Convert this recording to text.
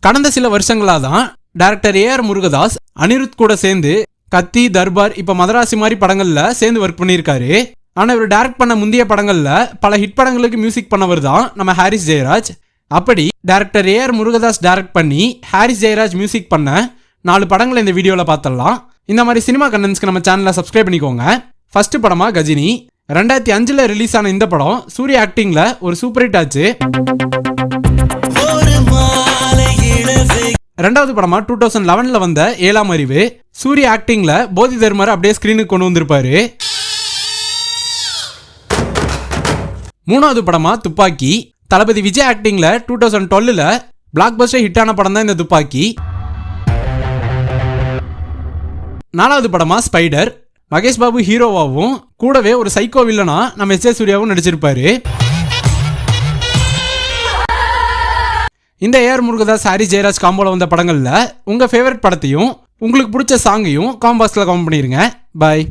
கடந்த சில வருஷங்களா தான் டைரக்டர் ஏஆர் முருகதாஸ் அனிருத் கூட சேர்ந்து கத்தி, தர்பார், இப்ப மதராசி மாதிரி படங்கள்ல சேர்ந்து ஒர்க் பண்ணியிருக்காரு. ஆனா இவர் டைரக்ட் பண்ண முந்தைய படங்கள்ல பல ஹிட் படங்களுக்கு மியூசிக் பண்ணவர் தான் நம்ம ஹாரிஸ் ஜெயராஜ். அப்படி டைரக்டர் ஏஆர் முருகதாஸ் டைரக்ட் பண்ணி ஹாரிஸ் ஜெயராஜ் மியூசிக் பண்ண 4 படங்களை இந்த வீடியோல பார்த்தலாம். இந்த மாதிரி சினிமா கண்டென்ட்ஸ்க்கு நம்ம சேனலை சப்ஸ்கிரைப் பண்ணிக்கோங்க. ஃபர்ஸ்ட் படமா கஜினி. 2005 ரிலீஸ் ஆன இந்த படம் சூர்யா ஆக்டிங்ல ஒரு சூப்பர் ஹிட் ஆச்சு. ரெண்டாவது படமா 2011 வந்த 7ஆம் அறிவு. சூர்யா ஆக்டிங்ல போதி தர்மர் அப்படியே ஸ்கிரீனுக்கு கொண்டு வந்திருப்பாரு. மூணாவது படமா துப்பாக்கி. தளபதி விஜய் ஆக்டிங்ல 2012 பிளாக் பஸ்டர் ஹிட் ஆன படம் தான் இந்த துப்பாக்கி. நாலாவது படமா ஸ்பைடர். மகேஷ் பாபு ஹீரோவாவும் கூடவே ஒரு சைக்கோ வில்லனா நம்ம எஸ். சூர்யாவும் நடிச்சிருப்பாரு. இந்த ஏஆர் முருகதாஸ் ஹாரிஸ் ஜெயராஜ் காம்போல வந்த படங்கள்ல உங்க ஃபேவரட் படத்தையும் உங்களுக்கு பிடிச்ச சாங்கையும் காம்பாக்ஸ்ல கமெண்ட் பண்ணிருங்க. பாய்.